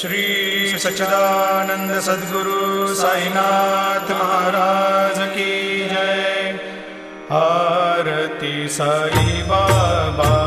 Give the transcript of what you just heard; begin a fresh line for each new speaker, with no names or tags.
श्री सच्चिदानंद सद्गुरु साईनाथ महाराज की जय। आरती साई बाबा।